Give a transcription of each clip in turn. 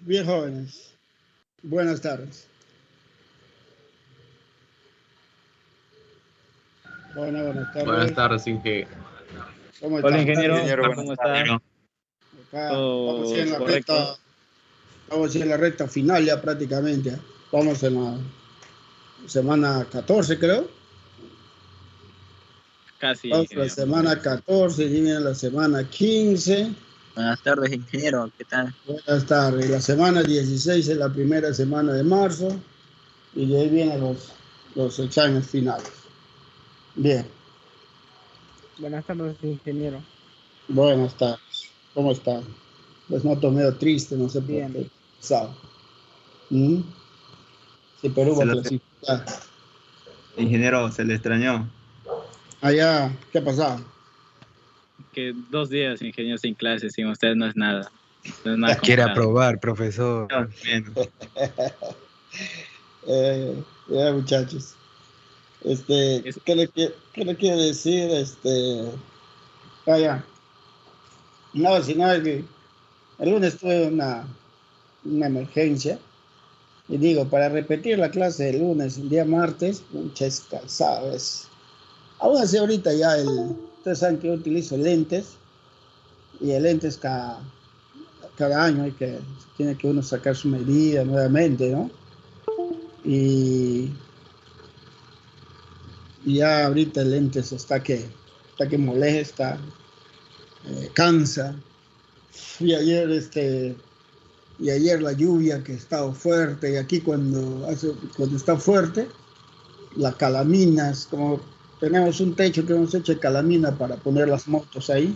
Bien, jóvenes. Buenas tardes. Buenas Buenas tardes. tardes, Inge. ¿Cómo Hola, están? ingeniero. Ingeniero, buenas ¿Cómo tardes. está? Acá vamos ¿Todo en la correcto? recta final ya prácticamente. Vamos en la semana 14, creo. Casi, Vamos en la ingeniero. semana 14 y viene la semana 15. Buenas tardes, ingeniero. ¿Qué tal? Buenas tardes. La semana 16 es la primera semana de marzo y de ahí vienen los exámenes finales. Bien. Buenas tardes, ingeniero. Buenas tardes. ¿Cómo están? Pues noto medio triste, no sé por Bien. qué. ¿Sabe? ¿Mm? Si Perú va a Se lo- clasificar. Ingeniero, se le extrañó. Allá, ¿qué ha pasado? Que 2 días, ingeniero, sin clases, sin usted no es nada. No es nada Quiere comparado. aprobar, profesor. Menos. Ya, muchachos. Es- ¿Qué le quiero decir? Vaya. No, si no es que el lunes tuve una emergencia. Y digo, para repetir la clase del lunes, el día martes, mucha es cansado. Aún así, ahorita ya ustedes saben que yo utilizo lentes. Y el lentes cada año tiene que uno sacar su medida nuevamente, ¿no? Y, y ya ahorita el lentes está que molesta, cansa. Y ayer la lluvia que ha estado fuerte, y aquí cuando está fuerte, las calaminas, como tenemos un techo que hemos hecho de calamina para poner las motos ahí,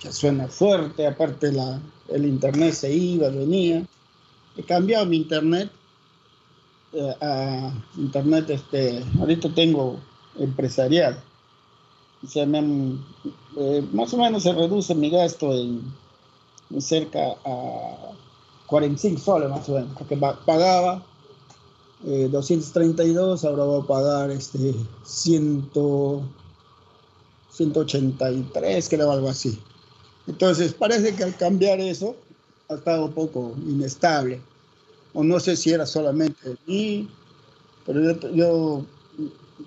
que suena fuerte, aparte el internet se iba, venía. He cambiado mi internet a internet, ahorita tengo empresarial. O sea, más o menos se reduce mi gasto en cerca a 45 soles más o menos, porque pagaba 232, ahora voy a pagar 183, creo, algo así. Entonces, parece que al cambiar eso, ha estado un poco inestable. O no sé si era solamente de mí, pero yo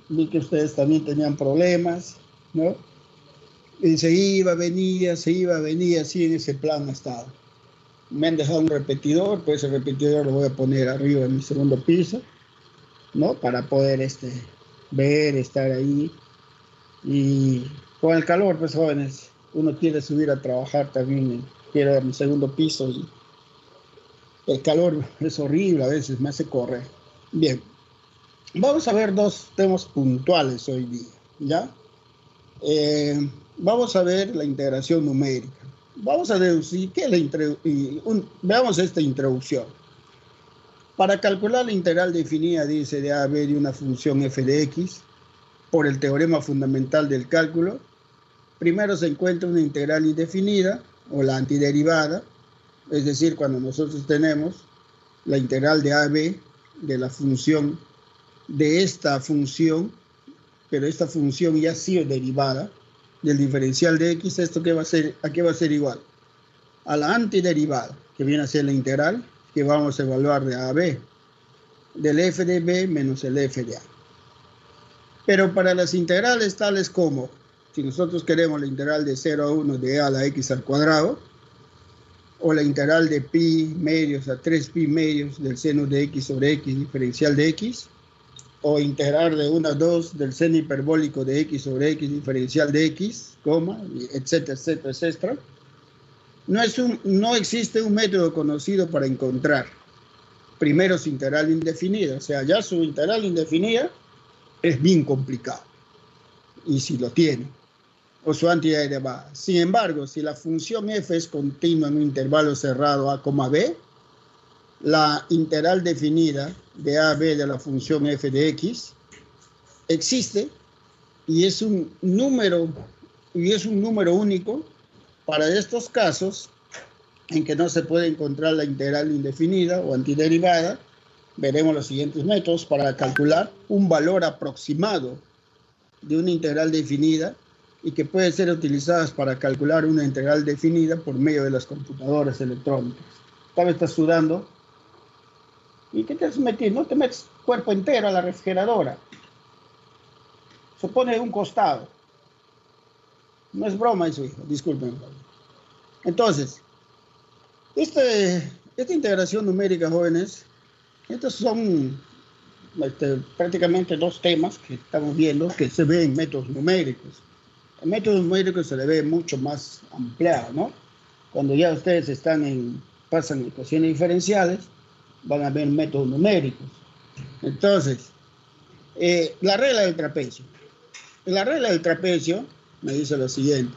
vi que ustedes también tenían problemas, ¿no? Y se iba, venía, así en ese plan ha estado. Me han dejado un repetidor, pues el repetidor lo voy a poner arriba en mi segundo piso, ¿no? Para poder ver, estar ahí. Y con el calor, pues jóvenes, uno quiere subir a trabajar también, quiero ir a mi segundo piso y el calor es horrible, a veces me hace correr. Bien, vamos a ver dos temas puntuales hoy día, ¿ya? Vamos a ver la integración numérica. Vamos a deducir qué es veamos esta introducción. Para calcular la integral definida, dice, de a a b de una función f de x, por el teorema fundamental del cálculo, primero se encuentra una integral indefinida, o la antiderivada, es decir, cuando nosotros tenemos la integral de a a b de la función, de esta función, pero esta función ya ha sido derivada del diferencial de x, ¿esto qué va a ser? ¿A qué va a ser igual? A la antiderivada, que viene a ser la integral que vamos a evaluar de a a b, del f de b menos el f de a. Pero para las integrales tales como, si nosotros queremos la integral de 0 a 1 de a la x al cuadrado, o la integral de pi medios a 3 pi medios del seno de x sobre x diferencial de x, o integrar de 1 a 2 del seno hiperbólico de x sobre x diferencial de x, etcétera, etcétera, etcétera. No existe un método conocido para encontrar primero su integral indefinida. O sea, ya su integral indefinida es bien complicado. Y si lo tiene. O su antiderivada. Sin embargo, si la función f es continua en un intervalo cerrado a, b, la integral definida de a a b de la función f de x existe y es un número único para estos casos en que no se puede encontrar la integral indefinida o antiderivada. Veremos los siguientes métodos para calcular un valor aproximado de una integral definida y que puede ser utilizadas para calcular una integral definida por medio de las computadoras electrónicas. tal vez estás sudando. ¿Y qué te has metido? No te metes cuerpo entero a la refrigeradora. Se pone de un costado. No es broma eso, hijo, disculpen. Entonces, esta integración numérica, jóvenes, estos son prácticamente dos temas que estamos viendo que se ven en métodos numéricos. En métodos numéricos se le ve mucho más ampliado, ¿no? Cuando ya ustedes pasan ecuaciones diferenciales, van a ver métodos numéricos. Entonces, la regla del trapecio. La regla del trapecio me dice lo siguiente.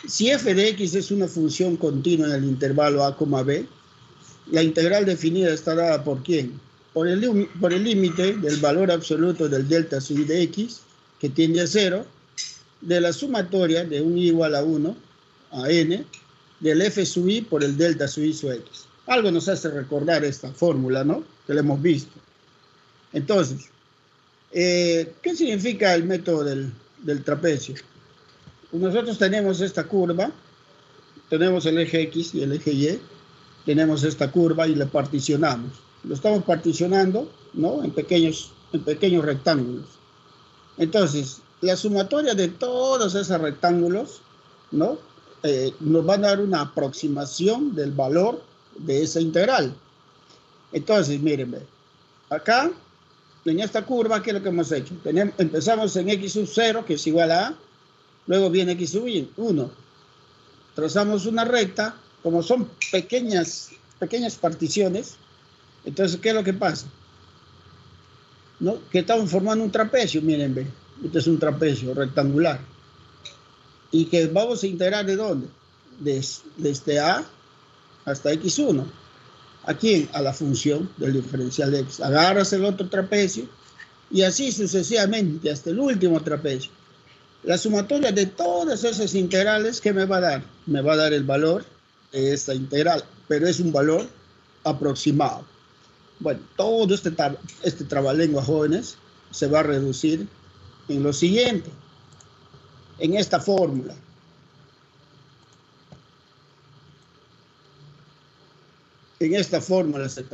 Si f de x es una función continua en el intervalo a, b, la integral definida está dada por ¿quién? Por el límite del valor absoluto del delta sub i de x, que tiende a 0, de la sumatoria de un i igual a 1 a n, del f sub i por el delta sub i sub x. Algo nos hace recordar esta fórmula, ¿no? Que la hemos visto. Entonces, ¿qué significa el método del trapecio? Nosotros tenemos esta curva, tenemos el eje X y el eje Y, tenemos esta curva y la particionamos. Lo estamos particionando, ¿no? en pequeños rectángulos. Entonces, la sumatoria de todos esos rectángulos, ¿no? Nos van a dar una aproximación del valor de esa integral. Entonces, mírenme, acá, en esta curva, ¿qué es lo que hemos hecho? Empezamos en x sub 0, que es igual a a, luego viene x sub 1. Trazamos una recta, como son pequeñas particiones, entonces, ¿qué es lo que pasa? ¿No? Que estamos formando un trapecio, miren, ve. Este es un trapecio rectangular. Y que vamos a integrar ¿de dónde? Desde a hasta x1. ¿A quién? A la función del diferencial de x. Agarras el otro trapecio y así sucesivamente hasta el último trapecio. La sumatoria de todas esas integrales, ¿qué me va a dar? Me va a dar el valor de esta integral, pero es un valor aproximado. Bueno, todo este trabalengua, jóvenes, se va a reducir en lo siguiente, en esta fórmula. En esta fórmula se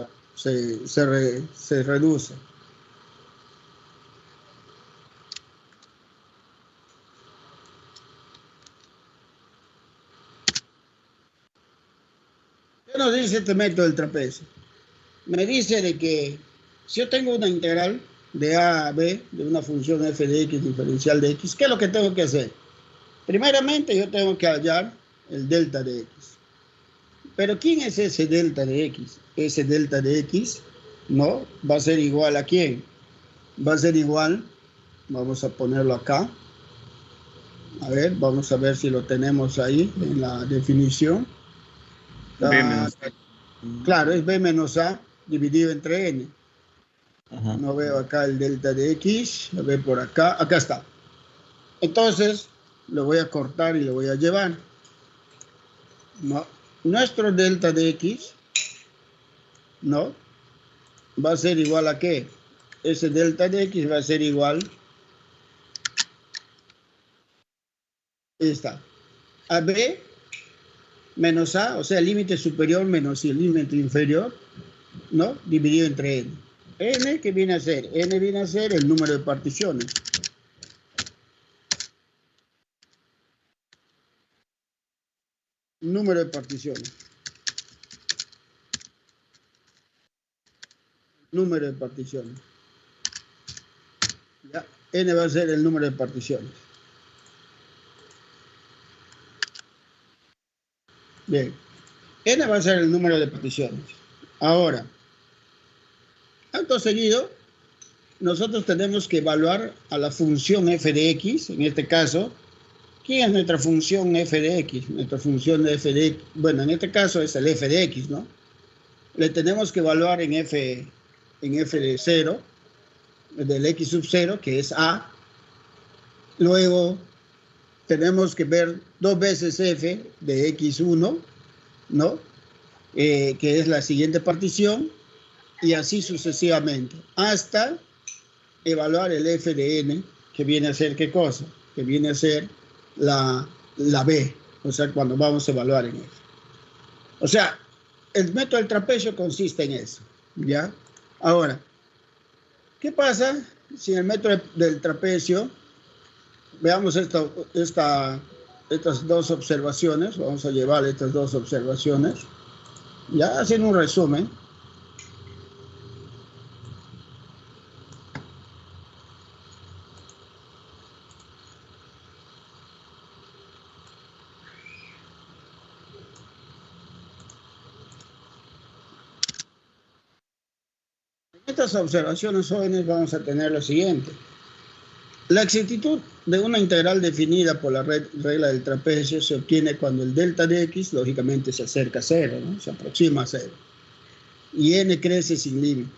reduce. ¿Qué nos dice este método del trapecio? Me dice de que si yo tengo una integral de a a b de una función f de x diferencial de x, ¿qué es lo que tengo que hacer? Primeramente yo tengo que hallar el delta de x. Pero ¿quién es ese delta de x? Ese delta de x, ¿no? Va a ser igual a ¿quién? Va a ser igual, vamos a ponerlo acá. A ver, vamos a ver si lo tenemos ahí en la definición. Claro, es b menos a dividido entre n. Ajá. No veo acá el delta de x, lo veo por acá, acá está. Entonces, lo voy a cortar y lo voy a llevar. No. Nuestro delta de x, ¿no? Va a ser igual a ¿qué? Ese delta de x va a ser igual, ahí está, a b menos a, o sea, el límite superior menos el límite inferior, ¿no? Dividido entre n. N, ¿qué viene a ser? N viene a ser el número de particiones. Número de particiones. Número de particiones. ¿Ya? N va a ser el número de particiones. Bien. N va a ser el número de particiones. Ahora, acto seguido, nosotros tenemos que evaluar a la función f de x, en este caso. ¿Quién es nuestra función f de x? Nuestra función de f de x, bueno, en este caso es el f de x, ¿no? Le tenemos que evaluar en f de 0, del x sub 0, que es a. Luego tenemos que ver dos veces f de x1, ¿no? Que es la siguiente partición, y así sucesivamente, hasta evaluar el f de n, que viene a ser ¿qué cosa? Que viene a ser la b, o sea, cuando vamos a evaluar en f. O sea, el método del trapecio consiste en eso, ¿ya? Ahora, ¿qué pasa si en el método del trapecio, veamos estas dos observaciones, vamos a llevar estas dos observaciones, ya haciendo un resumen. En estas observaciones jóvenes vamos a tener lo siguiente. La exactitud de una integral definida por la regla del trapecio se obtiene cuando el delta de x, lógicamente, se acerca a cero, ¿no? Se aproxima a cero. Y n crece sin límite.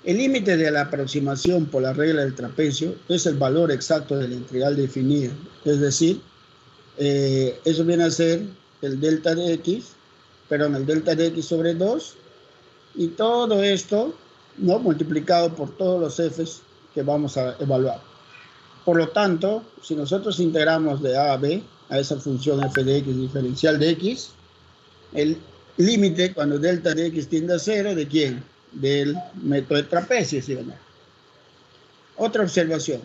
El límite de la aproximación por la regla del trapecio es el valor exacto de la integral definida. Es decir, eso viene a ser el delta de x, perdón, el delta de x sobre 2, y todo esto, ¿no?, multiplicado por todos los f's que vamos a evaluar. Por lo tanto, si nosotros integramos de a a b a esa función f de x diferencial de x, el límite cuando delta de x tiende a 0, ¿de quién? Del método de trapecio, ¿sí o no? Otra observación.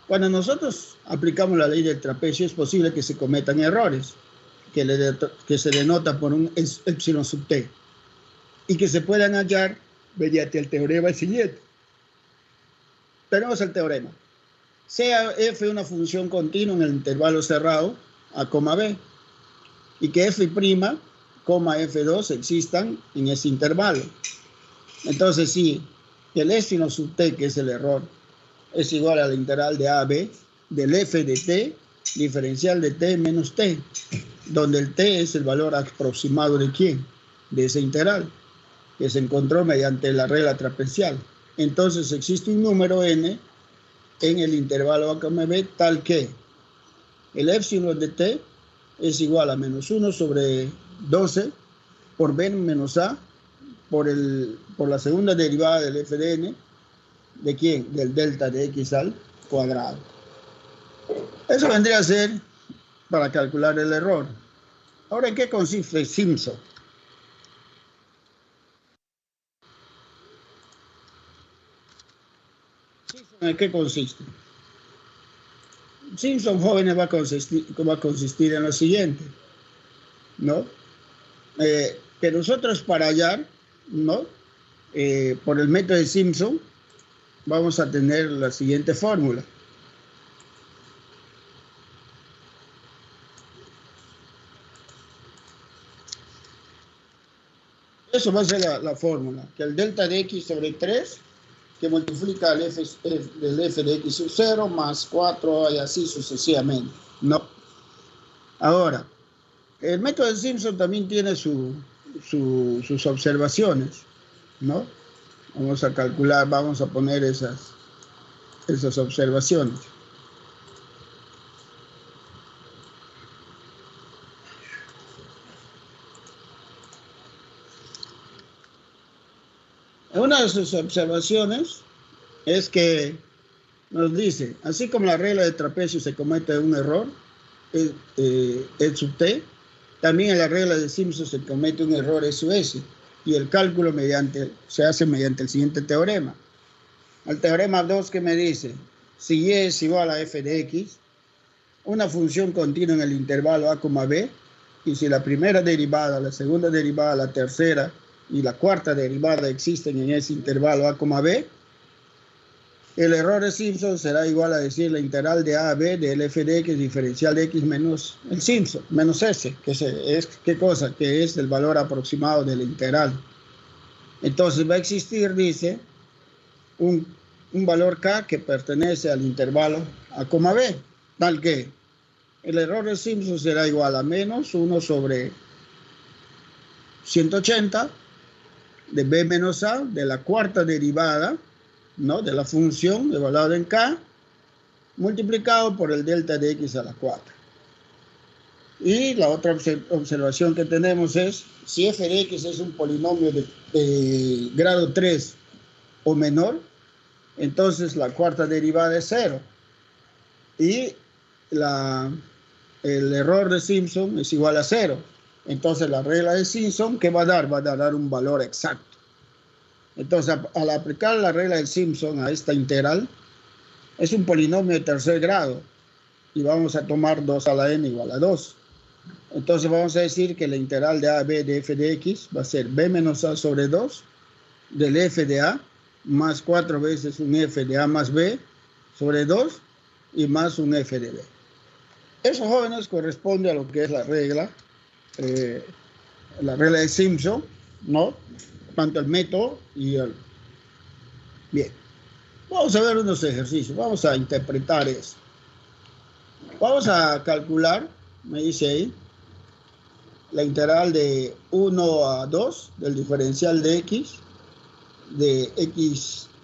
Cuando nosotros aplicamos la ley del trapecio, es posible que se cometan errores, que se denota por un epsilon sub t, y que se puedan hallar mediante el teorema siguiente. Tenemos el teorema. Sea f una función continua en el intervalo cerrado a, b, y que f', f2 existan en ese intervalo. Entonces, si el epsilon sub t, que es el error, es igual a la integral de a a b del f de t diferencial de t menos t, donde el t es el valor aproximado de ¿quién? De esa integral, que se encontró mediante la regla trapezial. Entonces existe un número n en el intervalo a, b, tal que el epsilon de t es igual a menos 1 sobre 12 por b menos a por la segunda derivada del f de n, ¿de quién? Del delta de x al cuadrado. Eso vendría a ser para calcular el error. Ahora, ¿en qué consiste Simpson? ¿En qué consiste? Simpson, jóvenes, va a consistir en lo siguiente, ¿no? Que nosotros para hallar, ¿no?, por el método de Simpson, vamos a tener la siguiente fórmula. Eso va a ser la fórmula, que el delta de x sobre 3, que multiplica el del f de x sub 0 más 4 y así sucesivamente, ¿no? Ahora, el método de Simpson también tiene sus observaciones, ¿no? Vamos a calcular, vamos a poner esas observaciones. Una de sus observaciones es que nos dice, así como la regla de trapecio se comete un error, E sub t, también en la regla de Simpson se comete un error E sub s, y el cálculo se hace mediante el siguiente teorema. El teorema 2, que me dice, si y es igual a f de x, una función continua en el intervalo a, b, y si la primera derivada, la segunda derivada, la tercera y la cuarta derivada existen en ese intervalo a, b, el error de Simpson será igual a decir la integral de a a b del f de x diferencial de x menos el Simpson, menos s, que es ¿qué cosa? Que es el valor aproximado de la integral. Entonces va a existir, dice, un valor k que pertenece al intervalo a, b, tal que el error de Simpson será igual a menos 1 sobre 180 de b menos a de la cuarta derivada, ¿no?, de la función evaluada en k, multiplicado por el delta de x a la 4. Y la otra observación que tenemos es, si f de x es un polinomio de grado 3 o menor, entonces la cuarta derivada es 0. Y el error de Simpson es igual a 0. Entonces la regla de Simpson, ¿qué va a dar? Va a dar un valor exacto. Entonces, al aplicar la regla de Simpson a esta integral, es un polinomio de tercer grado. Y vamos a tomar 2 a la n igual a 2. Entonces vamos a decir que la integral de a b de f de x va a ser b menos a sobre 2 del f de a más 4 veces un f de a más b sobre 2 y más un f de b. Eso, jóvenes, corresponde a lo que es la regla de Simpson, ¿no? Tanto el método y el... Bien. Vamos a ver unos ejercicios. Vamos a interpretar eso. Vamos a calcular, me dice ahí, la integral de 1 a 2 del diferencial de x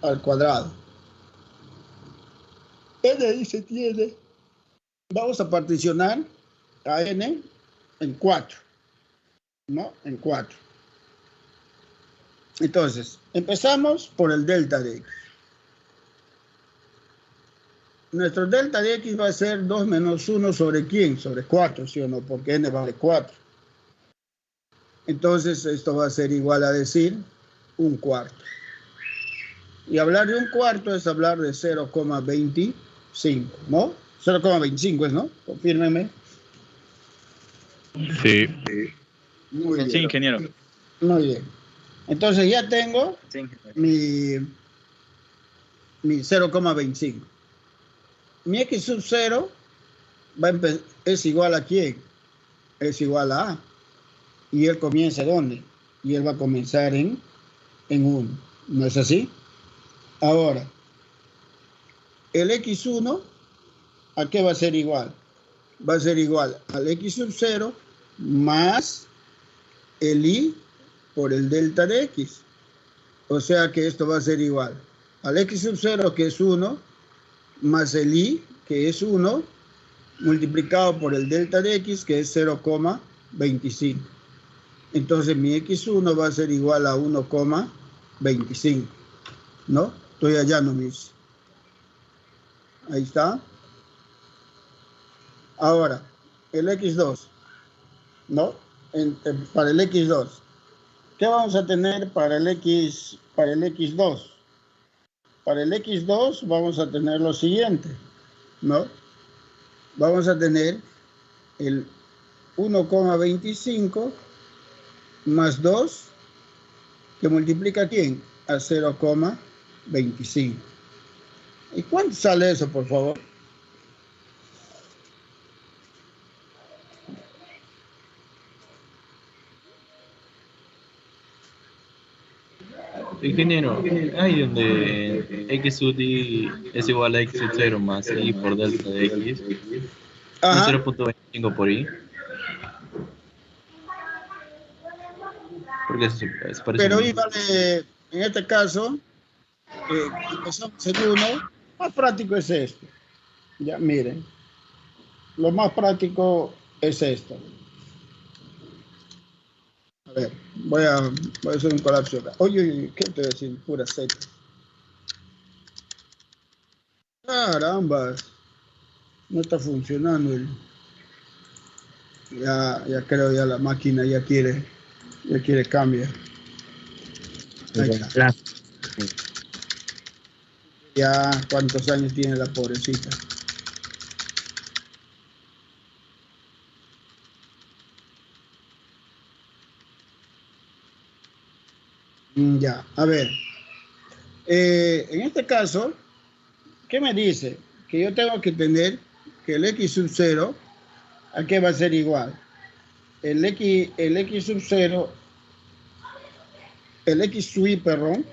al cuadrado. N ahí se tiene. Vamos a particionar a n en 4, ¿no? En 4. Entonces, empezamos por el delta de x. Nuestro delta de x va a ser 2 menos 1 sobre ¿quién? Sobre 4, ¿sí o no? Porque n vale 4. Entonces, esto va a ser igual a decir un cuarto. Y hablar de un cuarto es hablar de 0,25, ¿no? 0,25 es, ¿no? Confírmeme. Sí. Muy bien. Sí, ingeniero. Muy bien. Entonces ya tengo Sí, ingeniero. mi 0,25. Mi x sub 0 es igual a ¿quién? Es igual a a. ¿Y él comienza dónde? Y él va a comenzar en 1. ¿No es así? Ahora, el x1, ¿a qué va a ser igual? Va a ser igual al x sub 0 más el i por el delta de x. O sea que esto va a ser igual al x sub 0, que es 1, más el i, que es 1, multiplicado por el delta de x, que es 0,25. Entonces mi x1 va a ser igual a 1,25. ¿No? Estoy allá, no me dice. Ahí está. Ahora, el x2, ¿no? Para el x2. ¿Qué vamos a tener para el x2? Para el x2 vamos a tener lo siguiente, ¿no? Vamos a tener el 1,25 más 2, que multiplica ¿a quién? A 0,25. ¿Y cuánto sale eso, por favor? Ingeniero, hay donde x sub i es igual a x sub 0 más i por delta de x, un Ajá. 0,25 por i. Porque es parecido. Pero i vale, en este caso, empezamos en 1, más práctico es esto. Ya, miren. Lo más práctico es esto. A ver, voy a hacer un colapso acá. Oye, ¿qué te voy a decir? Pura Z. Carambas. No está funcionando ya creo ya la máquina ya quiere cambiar. Ahí está. Ya cuántos años tiene la pobrecita. Ya, a ver. En este caso, ¿qué me dice? Que yo tengo que tener que el x sub 0, ¿a qué va a ser igual? El x sub 0, el x sub i, perdón.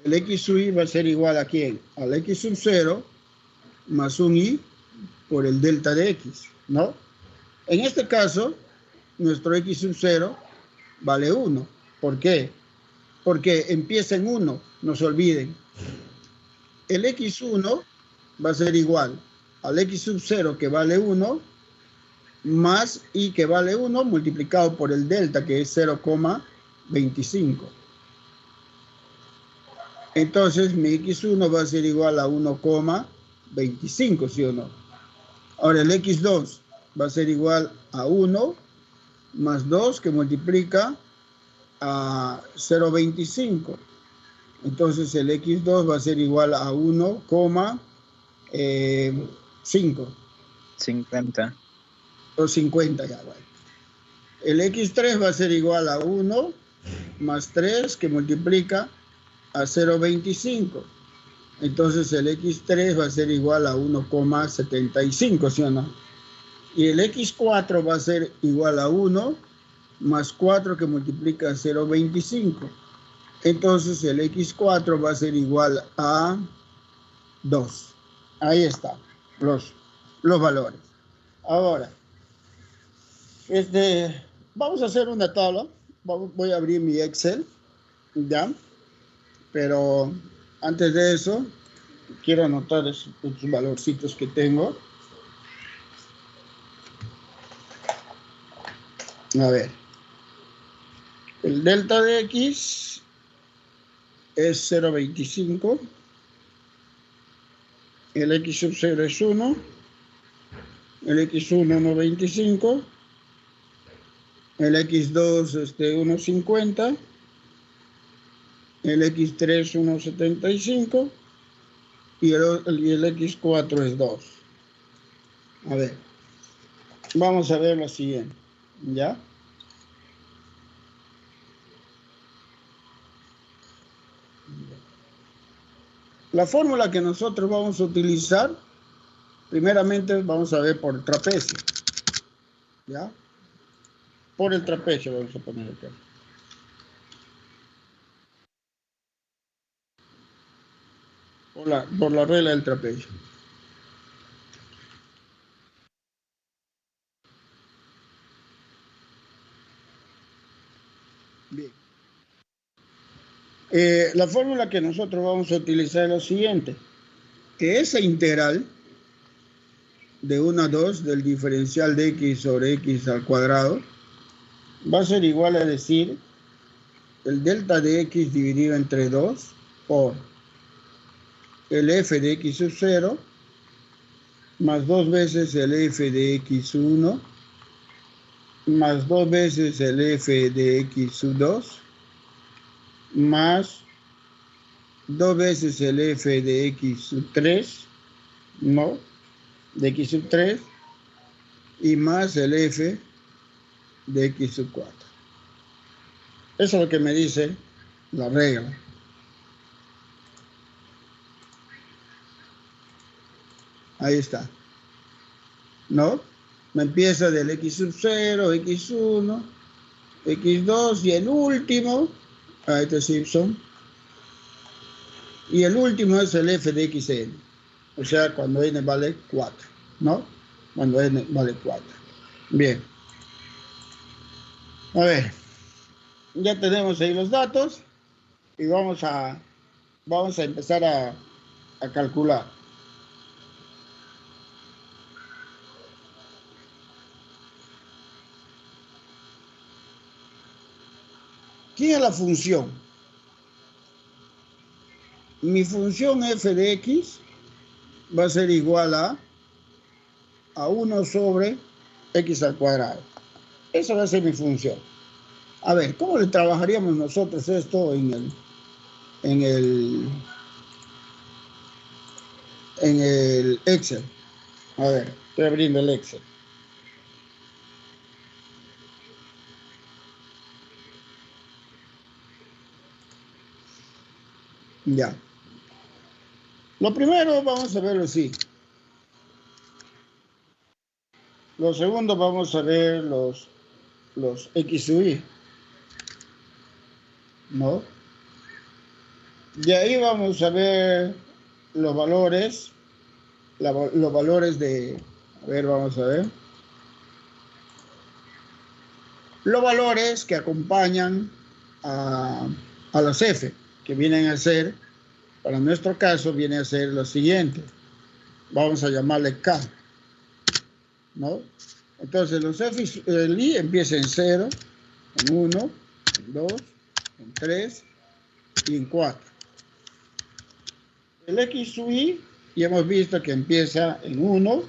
El x sub i va a ser igual ¿a quién? Al x sub 0 más un i por el delta de x, ¿no? En este caso, nuestro x sub 0 vale 1. ¿Por qué? Porque empieza en 1, no se olviden. El x1 va a ser igual al x sub 0, que vale 1, más i, que vale 1, multiplicado por el delta, que es 0,25. Entonces mi x1 va a ser igual a 1,25, ¿sí o no? Ahora el x2, va a ser igual a 1 más 2 que multiplica a 0,25. Entonces el x2 va a ser igual a 1,5. 50. O 50 ya, bueno. El x3 va a ser igual a 1 más 3 que multiplica a 0,25. Entonces el x3 va a ser igual a 1,75, ¿sí o no? Y el x4 va a ser igual a 1 más 4 que multiplica a 0,25. Entonces el x4 va a ser igual a 2. Ahí está, los valores. Ahora, vamos a hacer una tabla. Voy a abrir mi Excel, ¿ya? Pero antes de eso, quiero anotar estos valorcitos que tengo. A ver. El delta de x es 0,25. El x sub 0 es 1. El x1 1,25. El x2 1,50. El x3 1,75. Y el x4 es 2. A ver. Vamos a ver lo siguiente. ¿Ya? La fórmula que nosotros vamos a utilizar, primeramente vamos a ver por el trapecio. ¿Ya? Por el trapecio vamos a poner acá. Por la regla del trapecio. Bien. La fórmula que nosotros vamos a utilizar es lo siguiente. Que esa integral de 1 a 2 del diferencial de x sobre x al cuadrado va a ser igual a decir el delta de x dividido entre 2 por el f de x sub 0 más 2 veces el f de x1 más 2 veces el f de x sub 2 más 2 veces el f de x sub 3, ¿no? De x sub 3 y más el f de x sub 4. Eso es lo que me dice la regla. Ahí está. ¿No? Me empieza del x sub 0, x1, x2 y el último, ahí está Simpson, y el último es el f de xn, o sea, cuando n vale 4, ¿no? Cuando n vale 4. Bien. A ver, ya tenemos ahí los datos y vamos a empezar a calcular. ¿Quién es la función? Mi función f de x va a ser igual a 1 sobre x al cuadrado. Esa va a ser mi función. A ver, ¿cómo le trabajaríamos nosotros esto en el Excel? A ver, estoy abriendo el Excel. Ya. Lo primero vamos a verlo así. Lo segundo vamos a ver los x sub y, ¿no? De ahí vamos a ver los valores, los valores de, a ver, vamos a ver. Los valores que acompañan a los f, que vienen a ser, para nuestro caso, viene a ser lo siguiente. Vamos a llamarle K, ¿no? Entonces, los f del i empiezan en 0, en 1, en 2, en 3 y en 4. El x sub i, ya hemos visto que empieza en 1,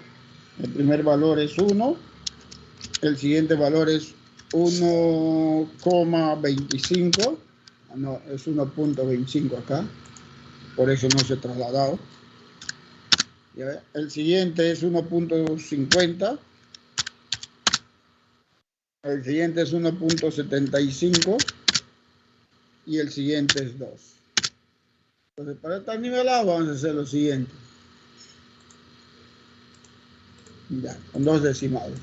el primer valor es 1, El siguiente valor es 1,25. No, es 1,25 acá. Por eso no se ha trasladado. ¿Ya ve? El siguiente es 1,50. El siguiente es 1,75. Y el siguiente es 2. Entonces, para estar nivelado, vamos a hacer lo siguiente. Ya, con 2 decimados.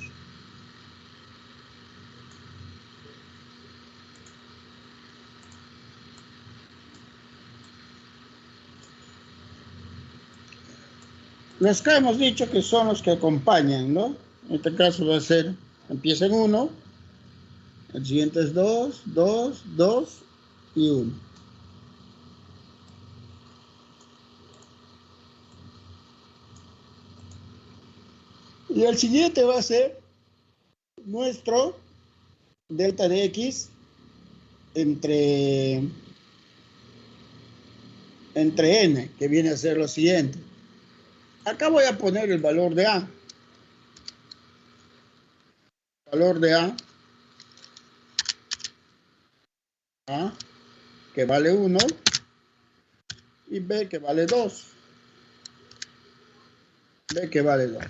Los que hemos dicho que son los que acompañan, ¿no? En este caso va a ser, empieza en 1, el siguiente es 2, 2, 2 y 1. Y el siguiente va a ser nuestro delta de X entre N, que viene a ser lo siguiente. Acá voy a poner el valor de A. Valor de A, que vale 1, y B, que vale 2. B, que vale 2.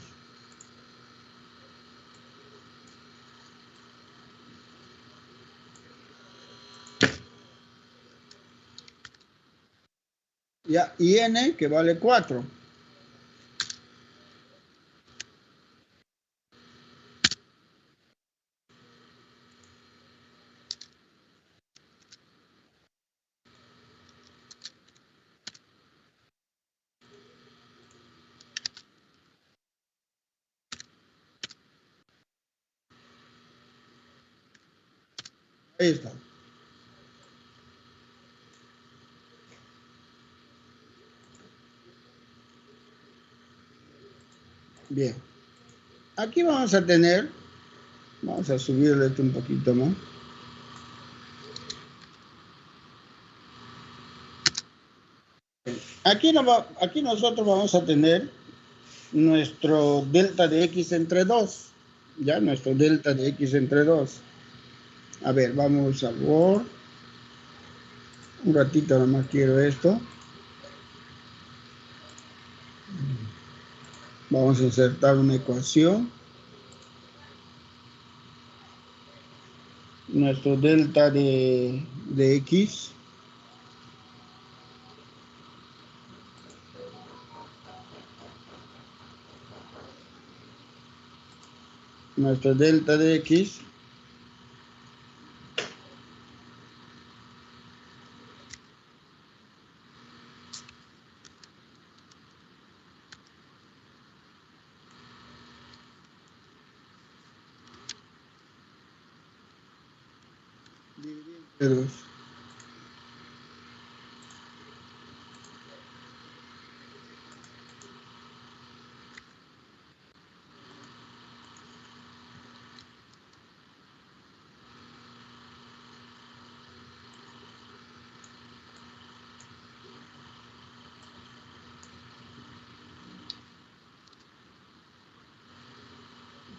Ya, y N, que vale 4. Ahí está. Bien. Aquí vamos a tener, vamos a subirle esto un poquito más. Aquí nosotros vamos a tener nuestro delta de X entre 2. Ya, nuestro delta de X entre 2. A ver, vamos a Word. Un ratito nomás quiero esto. Vamos a insertar una ecuación. Nuestro delta de X. Nuestro delta de X dividido entre 2.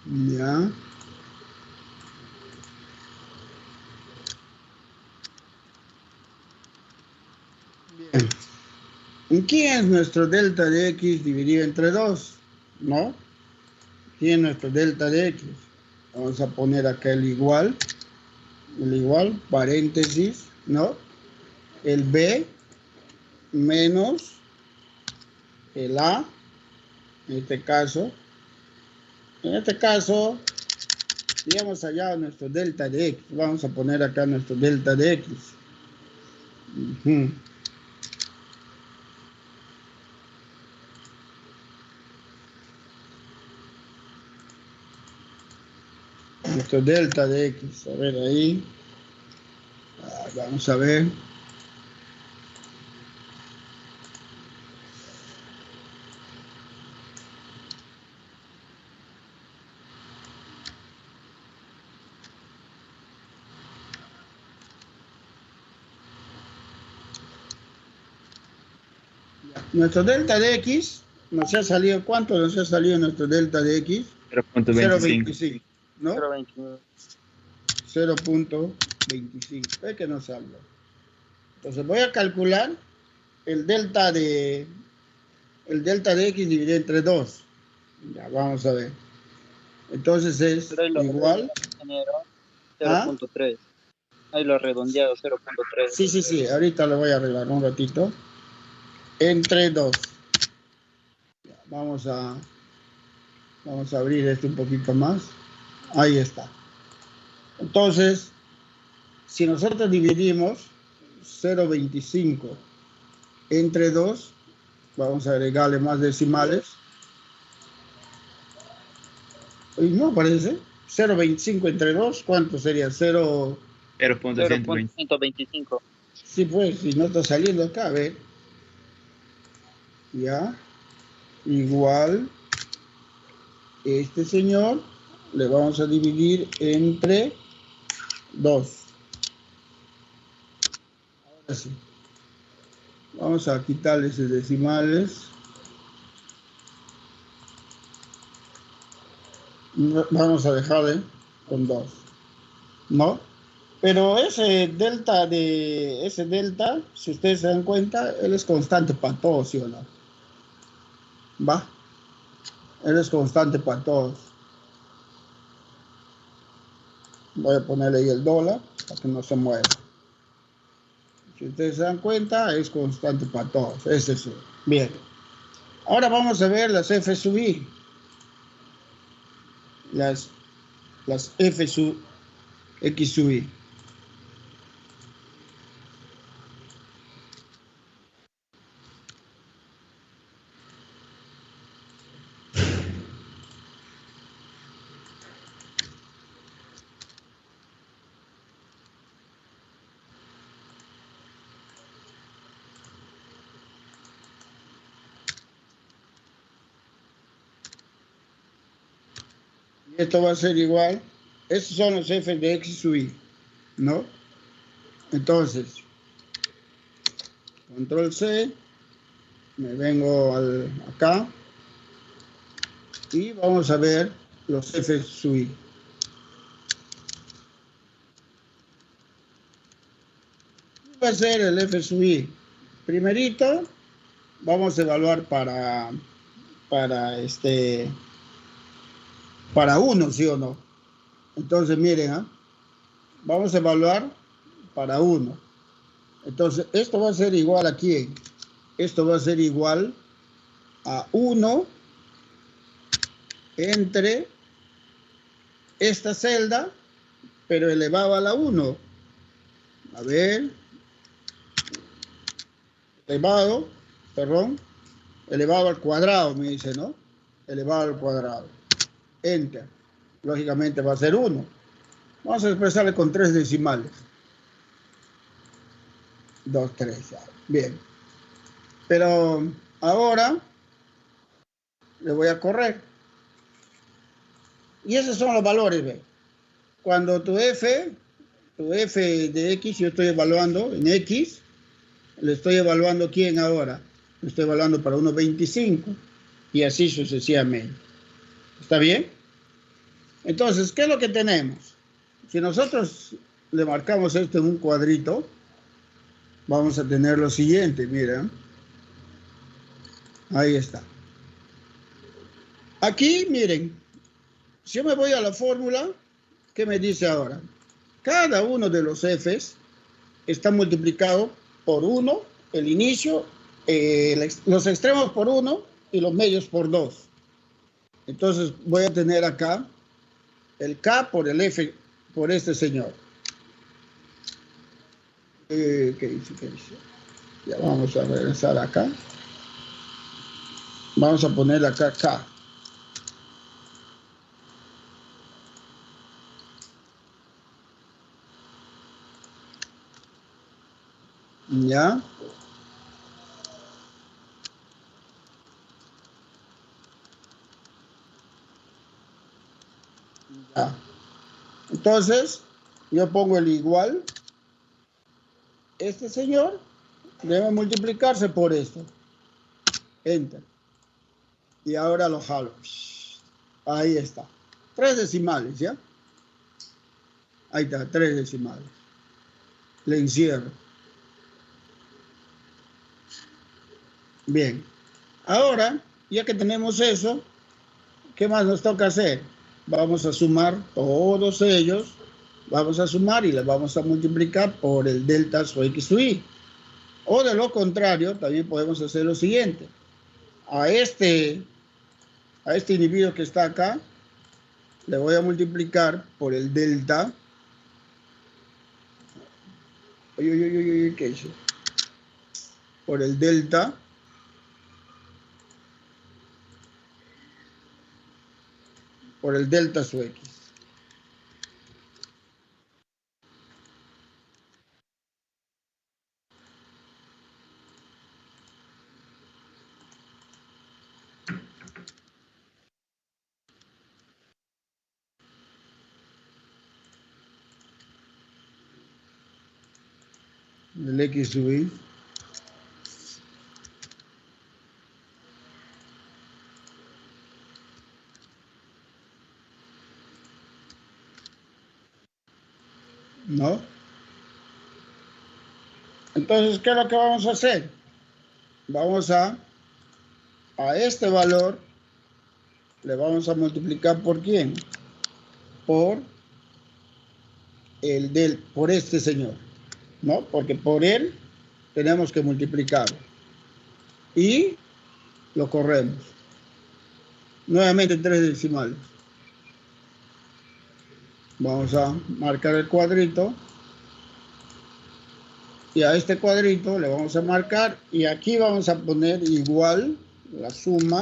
Ya. Bien. ¿Quién es nuestro delta de X dividido entre 2? ¿No? ¿Quién es nuestro delta de X? Vamos a poner acá el igual, paréntesis, ¿no? El B menos el A, en este caso, digamos allá nuestro delta de X. Vamos a poner acá nuestro delta de X. Nuestro delta de X, a ver ahí. Vamos a ver. Nuestro delta de X nos ha salido, ¿cuánto nos ha salido nuestro delta de X? 0.25. ¿no? 0.29. 0.25. Es que no salga. Entonces voy a calcular el delta de x dividido entre 2. Ya, vamos a ver. Entonces es Pero ahí lo igual. ingeniero, ¿Ah? 0.3. Ahí lo redondeado, 0.3. Sí. Ahorita lo voy a arreglar un ratito. Entre 2. Vamos a abrir esto un poquito más. Ahí está. Entonces, si nosotros dividimos 0.25 entre 2, vamos a agregarle más decimales. Y no aparece. 0.25 entre 2, ¿cuánto sería? 0.120. 0.125. Sí, pues, si no está saliendo acá, a ver. Ya. Igual. Este señor le vamos a dividir entre 2. Ahora sí. Vamos a quitarle esos decimales. Vamos a dejarle con 2. ¿No? Pero ese delta, si ustedes se dan cuenta, él es constante para todos, ¿sí o no? ¿Va? Él es constante para todos. Voy a ponerle ahí el dólar para que no se mueva. Si ustedes se dan cuenta, es constante para todos. Ese sí. Bien. Ahora vamos a ver las F sub I. Las F sub X sub I. Esto va a ser igual. Estos son los F de X sub I, ¿no? Entonces, control C, me vengo acá y vamos a ver los F sub I. ¿Qué va a ser el F sub I? Primerito, vamos a evaluar para 1, ¿sí o no? Entonces, miren, ¿eh? Vamos a evaluar para 1. Entonces, esto va a ser igual a ¿quién? Esto va a ser igual a 1 entre esta celda, pero elevado a la 1. A ver. Elevado al cuadrado, me dice, ¿no? Elevado al cuadrado. Enter. Lógicamente va a ser 1. Vamos a expresarle con 3 decimales. 2, 3, ya. Bien. Pero ahora le voy a correr. Y esos son los valores, ¿ve? Cuando tu F de X, yo estoy evaluando en X, le estoy evaluando ¿quién ahora? Le estoy evaluando para 1.25 y así sucesivamente. ¿Está bien? Entonces, ¿qué es lo que tenemos? Si nosotros le marcamos esto en un cuadrito, vamos a tener lo siguiente, miren. Ahí está. Aquí, miren, si yo me voy a la fórmula, ¿qué me dice ahora? Cada uno de los Fs está multiplicado por 1, el inicio, los extremos por 1 y los medios por 2. Entonces voy a tener acá el K por el F, por este señor. ¿Qué dice? Ya vamos a regresar acá. Vamos a poner acá K. ¿Ya? Ya. Entonces, yo pongo el igual. Este señor debe multiplicarse por esto. Enter. Y ahora lo jalo. Ahí está. 3 decimales, ¿ya? Ahí está, 3 decimales. Le encierro. Bien. Ahora, ya que tenemos eso, ¿qué más nos toca hacer? Vamos a sumar todos ellos. Vamos a sumar y les vamos a multiplicar por el delta su x su y. O de lo contrario, también podemos hacer lo siguiente. A este individuo que está acá, le voy a multiplicar por el delta. ¿Qué hice? Por el delta. Por el delta su x. El x sub y. ¿No? Entonces, ¿qué es lo que vamos a hacer? Vamos a este valor le vamos a multiplicar por quién? Por por este señor, ¿no? Porque por él tenemos que multiplicarlo. Y lo corremos. Nuevamente 3 decimales. Vamos a marcar el cuadrito. Y a este cuadrito le vamos a marcar. Y aquí vamos a poner igual la suma,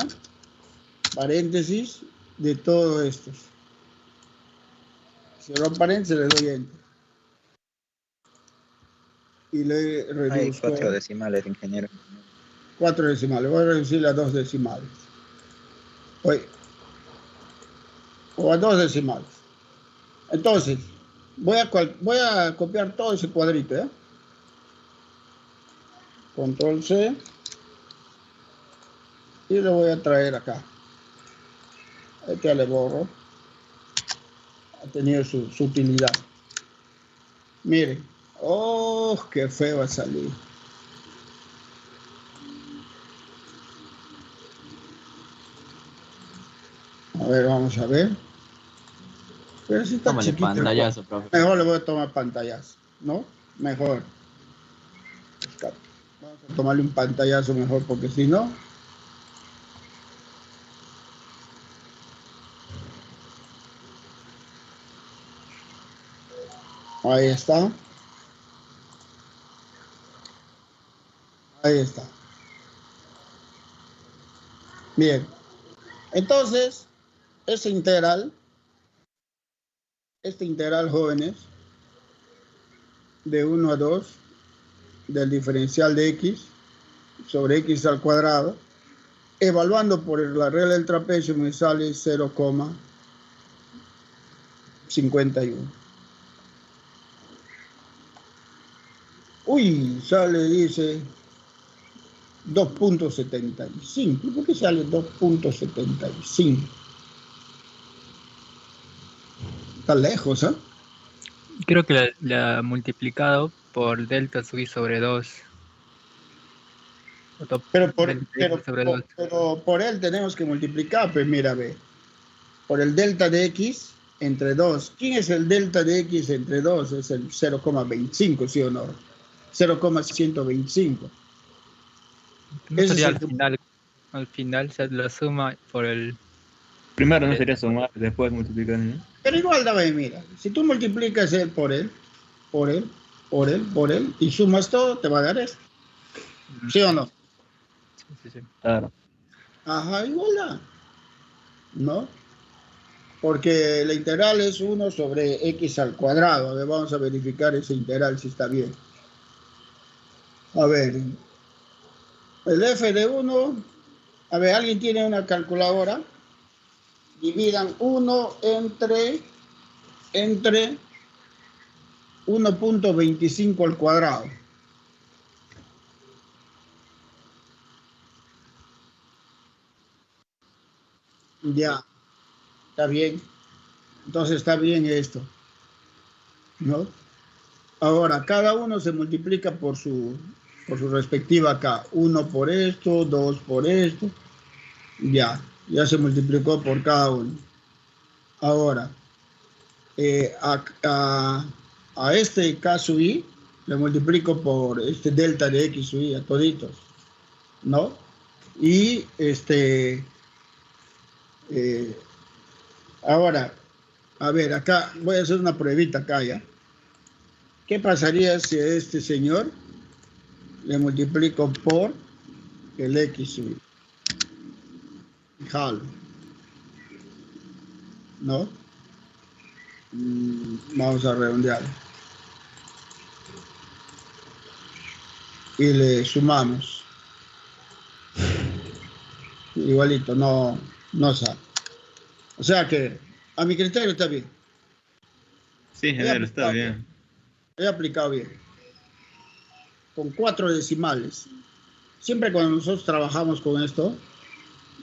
paréntesis, de todos estos. Cierro paréntesis, le doy enter. Y le reduzco. Hay 4 decimales, ingeniero. 4 decimales. Voy a reducir a 2 decimales. O a 2 decimales. Entonces, voy a copiar todo ese cuadrito, ¿eh? Control C. Y lo voy a traer acá. Este ya le borro. Ha tenido su utilidad. Miren. Oh, qué feo va a salir. A ver, vamos a ver. Pero si está Tómale chiquito, pantallazo, profe. mejor le voy a tomar pantallazo, ¿no? Mejor. Vamos a tomarle un pantallazo mejor, porque si no... Ahí está. Ahí está. Bien. Entonces, este integral, jóvenes, de 1 a 2, del diferencial de x sobre x al cuadrado, evaluando por la regla del trapecio me sale 0,51. Uy, sale, dice 2.75. ¿Por qué sale 2.75? Está lejos, ¿eh? Creo que la multiplicado por delta sub i sobre 2. Pero Sobre 2. por él tenemos que multiplicar, pues mira, ve. Por el delta de x entre 2. ¿Quién es el delta de x entre 2? Es el 0,25, ¿sí o no? 0,125. No sería al final se lo suma por el... Primero no sería sumar, después multiplicar, ¿no? Pero igual, David, mira, si tú multiplicas él por él, y sumas todo, te va a dar esto. ¿Sí o no? Sí. Claro. Ajá, igual da. ¿No? Porque la integral es 1 sobre x al cuadrado. A ver, vamos a verificar ese integral si está bien. A ver, el f de 1, a ver, ¿alguien tiene una calculadora? Dividan 1 entre 1.25 al cuadrado. Ya, está bien. Entonces está bien esto. ¿no? Ahora, cada uno se multiplica por su respectiva acá. 1 por esto, 2 por esto. Ya se multiplicó por cada uno. Ahora, a este K sub I le multiplico por este delta de X sub I a toditos, ¿no? Y ahora, a ver, acá voy a hacer una pruebita acá ya. ¿Qué pasaría si a este señor le multiplico por el X sub I? Jalo, ¿no? Vamos a redondear. Y le sumamos. Igualito, no sale. O sea que a mi criterio está bien. Sí, ingeniero, está bien. He aplicado bien. Con 4 decimales. Siempre cuando nosotros trabajamos con esto,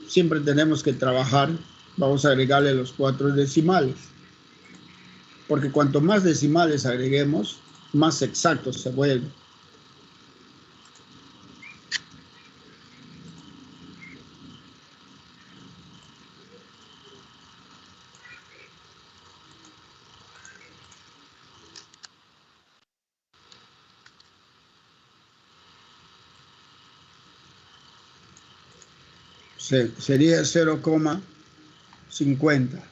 siempre tenemos que trabajar, vamos a agregarle los 4 decimales. Porque cuanto más decimales agreguemos, más exactos se vuelven. Sería 0,50.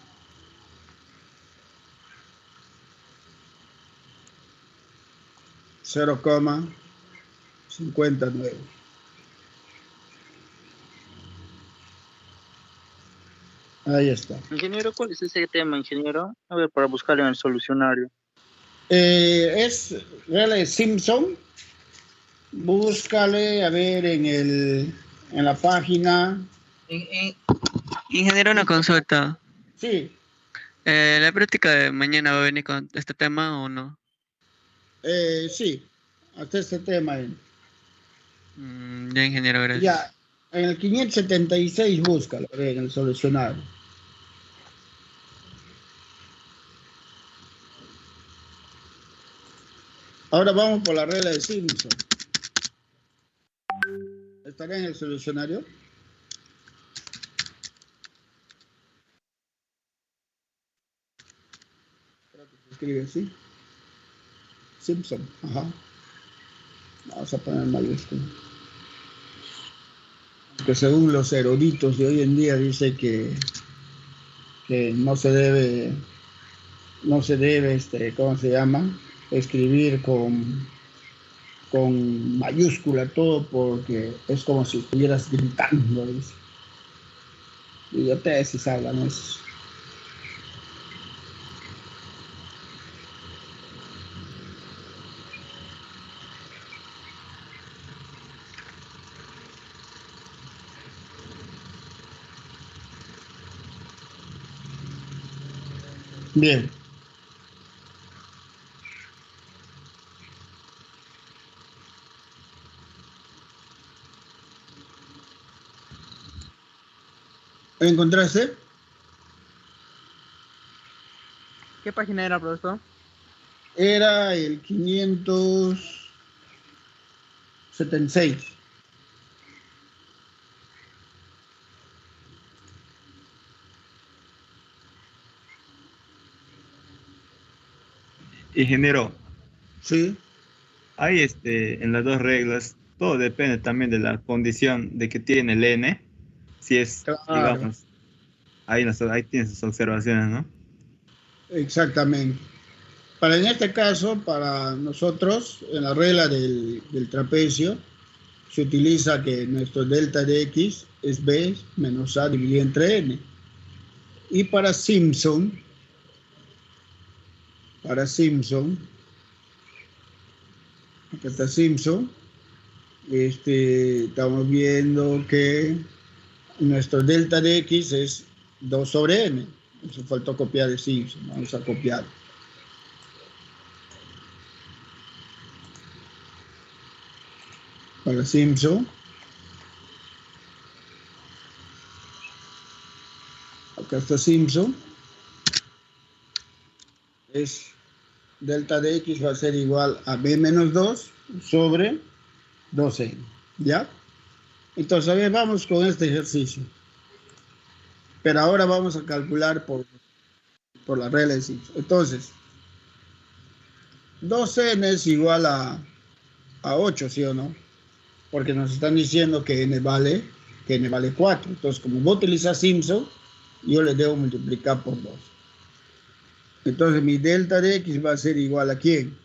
$0,59. Ahí está. Ingeniero, ¿cuál es ese tema, ingeniero? A ver, para buscarlo en el solucionario. Es Rayleigh Simpson. Búscale, a ver, en la página. Ingeniero, una consulta. Sí. ¿La práctica de mañana va a venir con este tema o no? Sí, hasta este tema. Ya, ingeniero, gracias. Ya, en el 576 búscalo, a ver, en el solucionario. Ahora vamos por la regla de Simpson. ¿Estará en el solucionario? Creo que se escribe así. Simpson, ajá. Vamos a poner mayúscula. Que según los eruditos de hoy en día dice que no se debe, ¿cómo se llama? Escribir con mayúscula todo porque es como si estuvieras gritando, dice. Idioteces hablan eso. Bien. ¿Encontraste? ¿Qué página era, profesor? Era el 576. Ingeniero, Sí. hay en las dos reglas, todo depende también de la condición de que tiene el N. Si es, Claro. digamos, ahí tienes sus observaciones, ¿no? Exactamente. En este caso, para nosotros, en la regla del trapecio, se utiliza que nuestro delta de X es B menos A dividido entre N. Y para Simpson, acá está Simpson, estamos viendo que nuestro delta de X es 2 sobre N. Eso faltó copiar de Simpson, vamos a copiar. Para Simpson, acá está Simpson, es delta de x va a ser igual a b menos 2 sobre 2n, ¿ya? Entonces, a ver, vamos con este ejercicio. Pero ahora vamos a calcular por la regla de Simpson. Entonces, 2n es igual a 8, ¿sí o no? Porque nos están diciendo que n vale 4. Entonces, como voy a utilizar Simpson, yo le debo multiplicar por 2. Entonces, mi delta de x va a ser igual a ¿quién?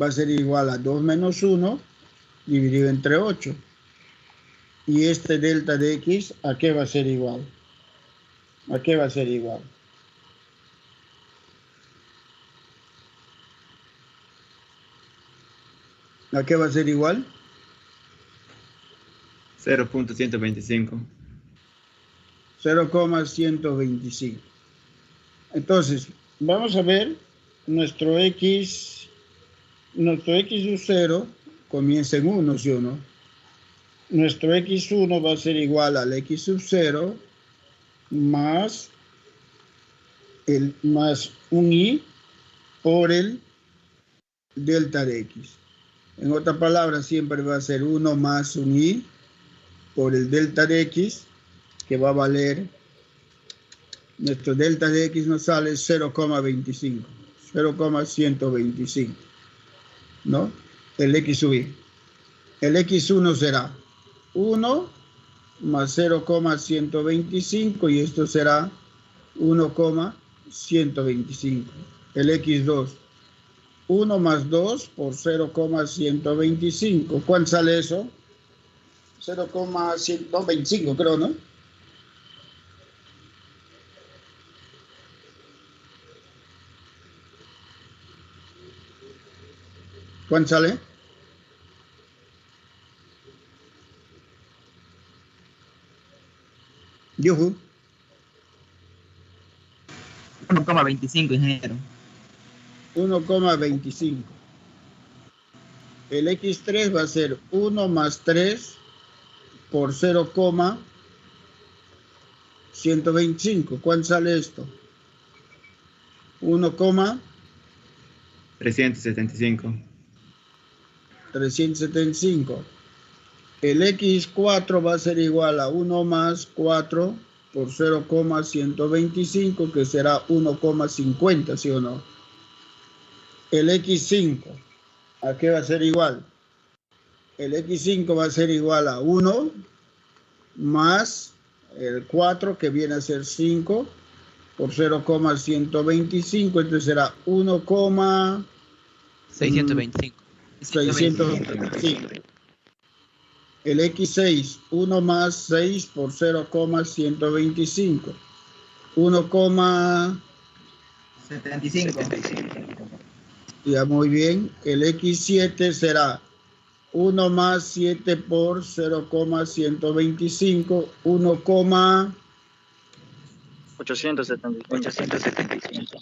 Va a ser igual a 2 menos 1 dividido entre 8. Y este delta de x, ¿a qué va a ser igual? ¿A qué va a ser igual? ¿A qué va a ser igual? 0.125. 0,125. Entonces, vamos a ver nuestro x sub 0 comienza en 1, ¿sí o no? Nuestro x1 va a ser igual al x sub 0 más un i por el delta de x. En otras palabras, siempre va a ser 1 más un i por el delta de x, que va a valer, nuestro delta de x nos sale 0,25, 0,125, ¿no? El x sub i. El x1 será 1 más 0,125 y esto será 1,125. El x2, 1 más 2 por 0,125. ¿Cuánto sale eso? 0,125 creo, ¿no? ¿Cuánto sale? Yuhu. 1,25, ingeniero. 1,25. El x3 va a ser 1 más 3 por 0,125. ¿Cuánto sale esto? 375. 375. El x4 va a ser igual a 1 más 4 por 0,125, que será 1,50, ¿sí o no? El x5, ¿a qué va a ser igual? El x5 va a ser igual a 1 más el 4, que viene a ser 5, por 0,125, entonces será 625. 625. El x6, 1 más 6 por 0,125. 75. Ya, muy bien. El x7 será 1 más 7 por 0,125. 875.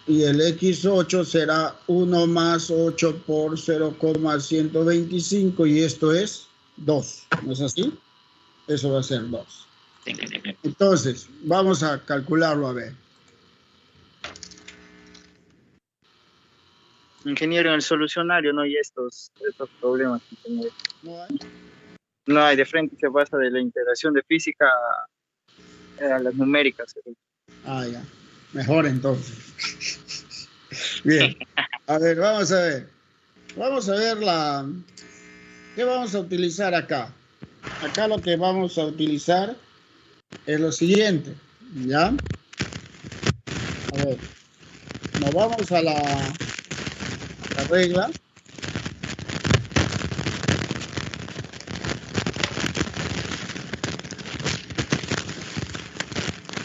Y el x8 será 1 más 8 por 0,125 y esto es 2. ¿No es así? Eso va a ser 2. Entonces, vamos a calcularlo a ver. Ingeniero, en el solucionario no hay estos problemas, ingeniero. ¿No hay? No hay, de frente se pasa de la integración de física a las numéricas. Ah, ya. Mejor entonces. Bien. A ver, vamos a ver. Vamos a ver ¿qué vamos a utilizar acá? Acá lo que vamos a utilizar es lo siguiente, ¿ya? A ver, nos vamos a la regla.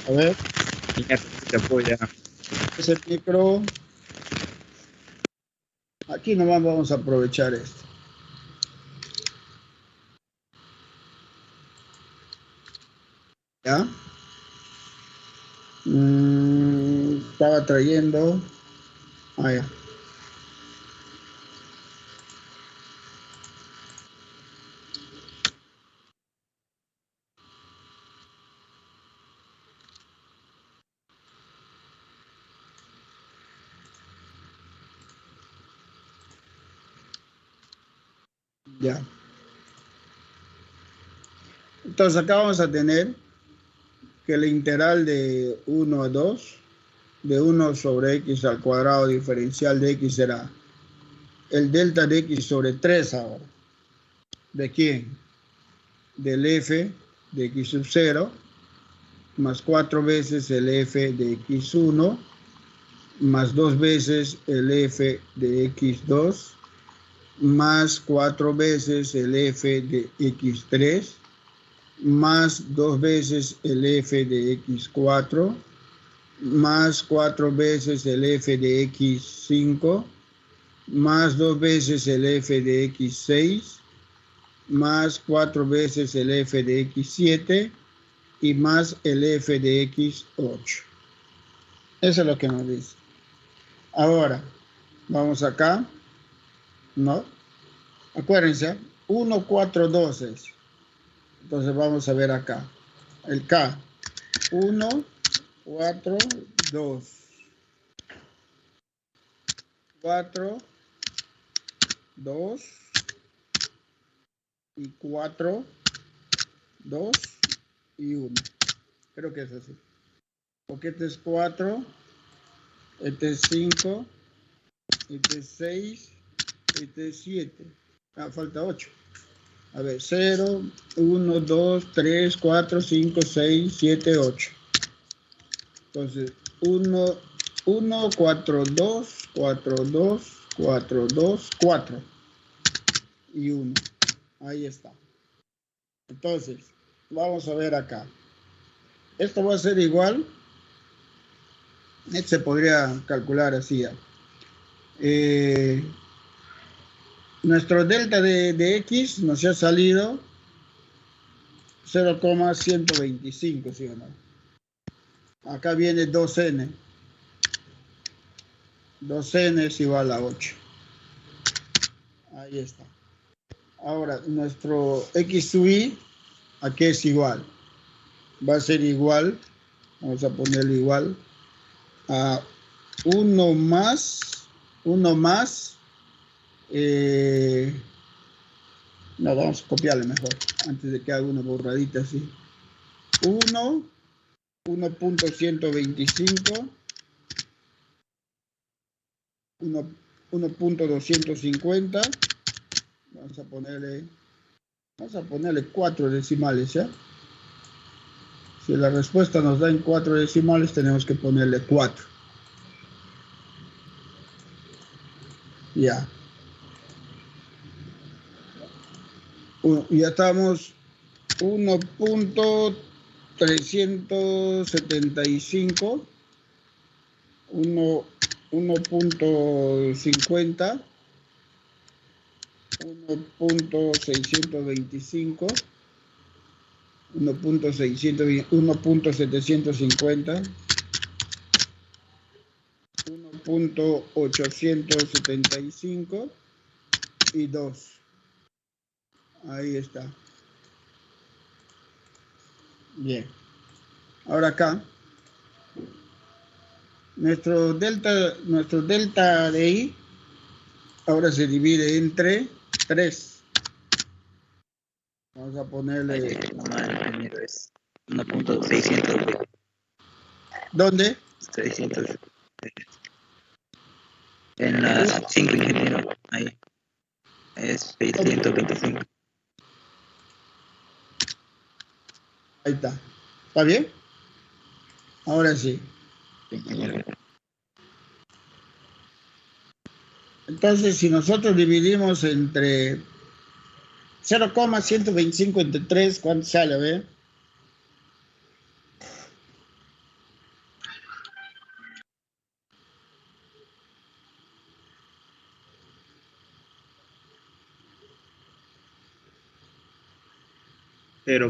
A ver, Se apoya. ese micro. Aquí nomás vamos a aprovechar esto. ¿Ya? Estaba trayendo. Ah, ya. Ya. Entonces acá vamos a tener que la integral de 1 a 2, de 1 sobre x al cuadrado diferencial de x será el delta de x sobre 3 ahora. ¿De quién? Del f de x sub 0 más 4 veces el f de x1 más 2 veces el f de x2 más 4 veces el f de x3 más 2 veces el f de x4 más 4 veces el f de x5 más 2 veces el f de x6 más 4 veces el f de x7 y más el f de x8. Eso es lo que nos dice. Ahora, vamos acá, ¿no? Acuérdense, 1, 4, 2 es. Entonces vamos a ver acá. El K. 1, 4, 2. 4, 2 y 4, 2 y 1. Creo que es así. Porque este es 4, este es 5, este es 6, este es 7. Ah, falta 8. A ver, 0, 1, 2, 3, 4, 5, 6, 7, 8. Entonces, 1, 4, 2, 4, 2, 4, 2, 4 y 1. Ahí está. Entonces, vamos a ver acá. Esto va a ser igual. Esto se podría calcular así. Nuestro delta de x nos ha salido 0,125, ¿sí o no? Acá viene 2n. 2n es igual a 8. Ahí está. Ahora, nuestro x sub y, ¿a qué es igual? Va a ser igual, vamos a ponerle igual, a 1 más, no, vamos a copiarle mejor, antes de que haga una borradita así. 1.125, 1.250, vamos a ponerle 4 decimales, ¿ya? Si la respuesta nos da en 4 decimales, tenemos que ponerle 4. Ya. Ya estamos 1.375, 1.50, 1.625, 1.750, 1.875 y 2. Ahí está. Bien. Ahora acá, nuestro delta de I ahora se divide entre 3. Vamos a ponerle... Es 1.600. ¿Dónde? 600. En las 5, ingeniero. Ahí. Es 625. Ahí está. ¿Está bien? Ahora sí. Entonces, si nosotros dividimos entre 0,125 entre 3, ¿cuánto sale? A ver.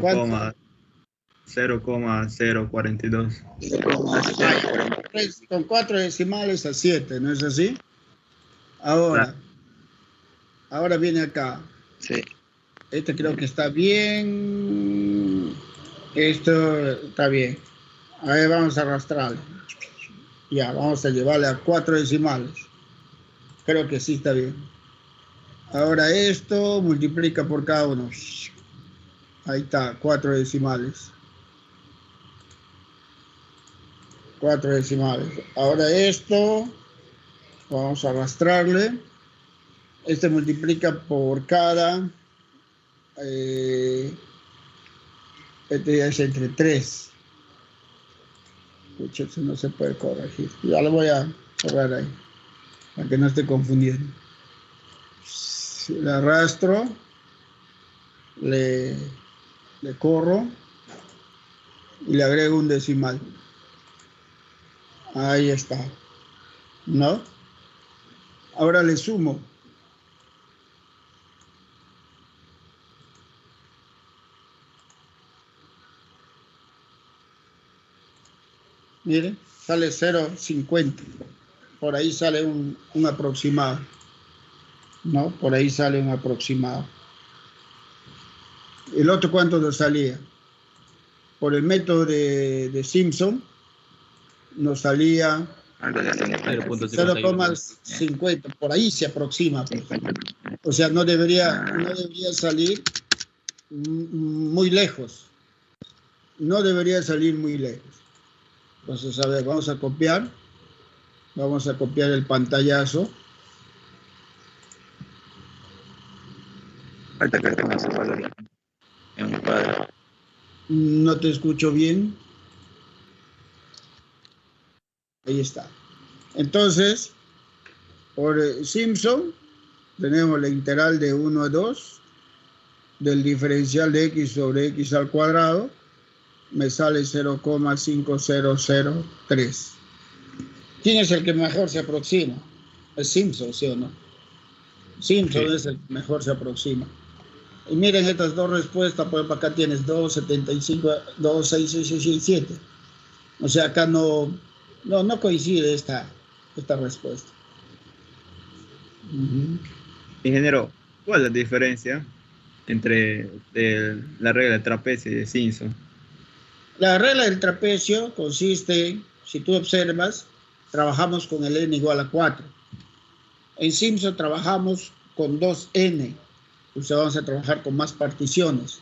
¿Cuánto? 0,042. Con 4 decimales a 7, ¿no es así? Ahora viene acá. Sí. Este creo que está bien. Esto está bien. A ver, vamos a arrastrarle. Ya, vamos a llevarle a 4 decimales. Creo que sí está bien. Ahora esto multiplica por cada uno. Ahí está, 4 decimales. 4 decimales. Ahora esto, vamos a arrastrarle. Este multiplica por cada, este ya es entre 3. Pucha, eso no se puede corregir. Ya lo voy a borrar ahí, para que no esté confundiendo. Le arrastro, le corro y le agrego un decimal. Ahí está, ¿no? Ahora le sumo. Miren, sale 0,50. Por ahí sale un aproximado. ¿No? Por ahí sale un aproximado. ¿El otro cuánto nos salía? Por el método de Simpson nos salía 0,50. Por ahí se aproxima. Pues. O sea, no debería salir muy lejos. No debería salir muy lejos. Entonces, a ver, vamos a copiar. Vamos a copiar el pantallazo. Falta que tengas ese valor en un cuadro. No te escucho bien. Ahí está. Entonces, por Simpson, tenemos la integral de 1 a 2 del diferencial de x sobre x al cuadrado. Me sale 0,5003. ¿Quién es el que mejor se aproxima? Es Simpson, ¿sí o no? Simpson sí. Es el que mejor se aproxima. Y miren estas dos respuestas, pues acá tienes 2,75, 2,6667. O sea, acá no coincide esta respuesta. Ingeniero, ¿cuál es la diferencia entre la regla del trapecio y de Simpson? La regla del trapecio consiste, si tú observas, trabajamos con el n igual a 4. En Simpson trabajamos con 2n. O sea, vamos a trabajar con más particiones.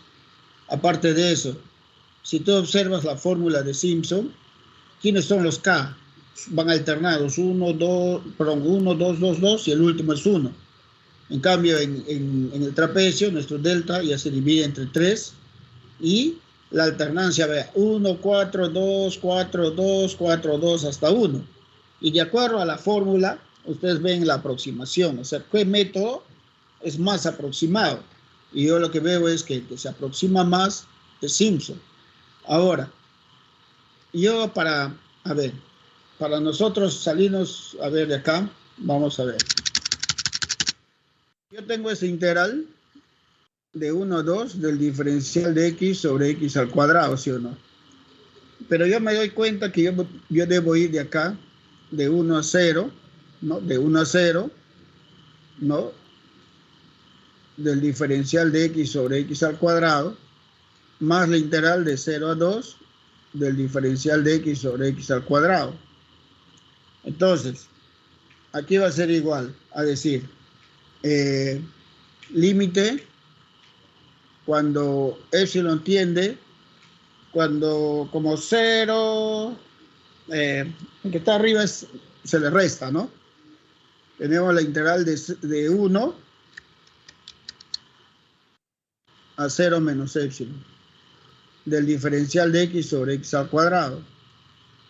Aparte de eso, si tú observas la fórmula de Simpson, ¿quiénes son los k? Van alternados, 1, 2, 2, 2 y el último es 1. En cambio, en el trapecio, nuestro delta ya se divide entre 3 y la alternancia, vea, 1, 4, 2, 4, 2, 4, 2 hasta 1. Y de acuerdo a la fórmula, ustedes ven la aproximación, o sea, ¿qué método es más aproximado? Y yo lo que veo es que el que se aproxima más es Simpson. Ahora, yo para nosotros salirnos, a ver, de acá, vamos a ver. Yo tengo ese integral de 1 a 2 del diferencial de x sobre x al cuadrado, ¿sí o no? Pero yo me doy cuenta que yo debo ir de acá, de 1 a 0, ¿no? De 1 a 0, ¿no? Del diferencial de x sobre x al cuadrado, más la integral de 0 a 2 del diferencial de x sobre x al cuadrado. Entonces, aquí va a ser igual, a decir, límite cuando epsilon tiende, cuando como 0, el que está arriba se le resta, ¿no? Tenemos la integral de 1 a 0 menos epsilon del diferencial de x sobre x al cuadrado,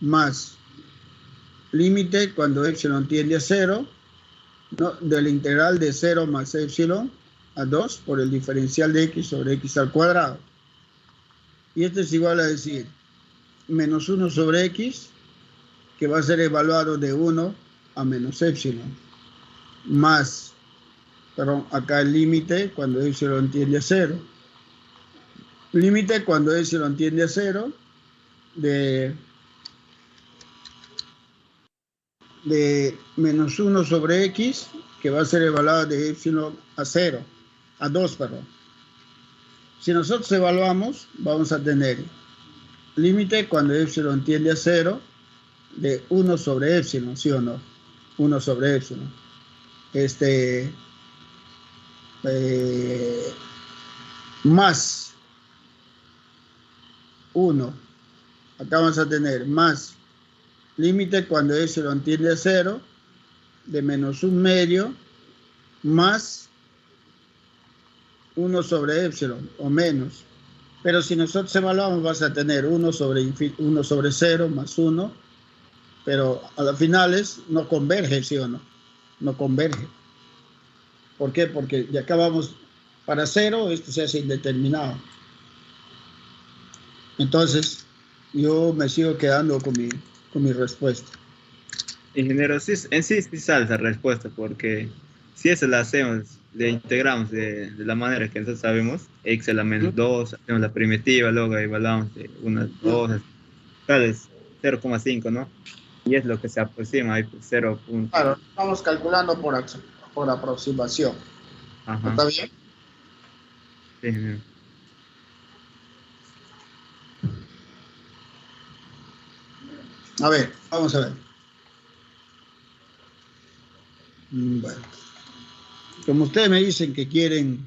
más límite cuando epsilon tiende a 0, ¿no? De la integral de 0 más epsilon a 2 por el diferencial de x sobre x al cuadrado. Y esto es igual a decir menos 1 sobre x, que va a ser evaluado de 1 a menos epsilon, más, perdón, acá el límite cuando epsilon tiende a 0. Límite cuando epsilon tiende a 0 de menos 1 sobre x, que va a ser evaluado de epsilon a 0, a 2, perdón. Si nosotros evaluamos, vamos a tener límite cuando epsilon tiende a 0 de 1 sobre epsilon, ¿sí o no? 1 sobre epsilon. más 1. Acá vamos a tener más límite cuando epsilon tiende a 0 de menos 1/2 más 1 sobre epsilon o menos. Pero si nosotros evaluamos, vas a tener 1 sobre 0 más 1, pero a las finales no converge, ¿sí o no? No converge. ¿Por qué? Porque de acá vamos para 0, esto se hace indeterminado. Entonces, yo me sigo quedando con mi respuesta. Ingeniero, sí, en sí sale esa respuesta, porque si eso la hacemos, le integramos de la manera que nosotros sabemos, x a la menos 2, hacemos la primitiva, luego evaluamos de 1 a 2, tal es 0,5, ¿no? Y es lo que se aproxima, ahí 0. Claro, estamos calculando por aproximación. Ajá. ¿Está bien? Sí, ingeniero. A ver, vamos a ver. Bueno, como ustedes me dicen que quieren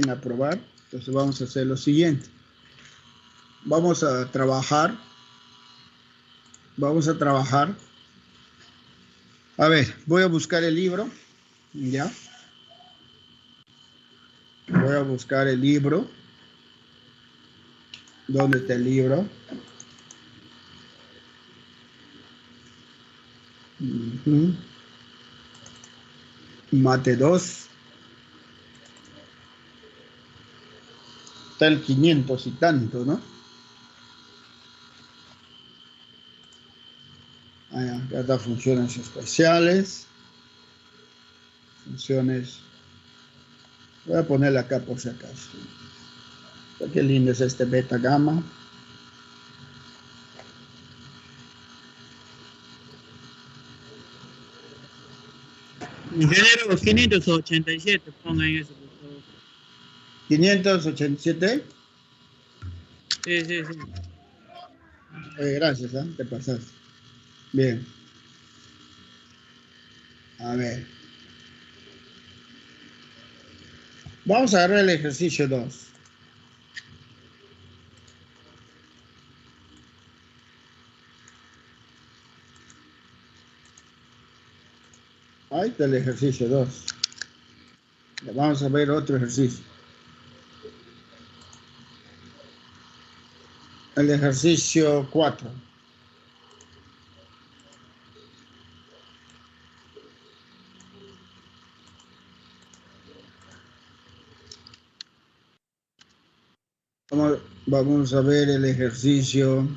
aprobar, entonces vamos a hacer lo siguiente. Vamos a trabajar. A ver, voy a buscar el libro. ¿Ya? Voy a buscar el libro. ¿Dónde está el libro? Mate 2. Está el 500 y tanto, ¿no? Acá está funciones especiales. Funciones. Voy a ponerla acá por si acaso. Qué lindo es este beta gamma. Ingeniero, 587, pongan eso, por favor. 587. Sí. Gracias, te pasaste. Bien. A ver. Vamos a agarrar el ejercicio 2. Ahí está el ejercicio 2. Vamos a ver otro ejercicio. El ejercicio 4. Vamos a ver el ejercicio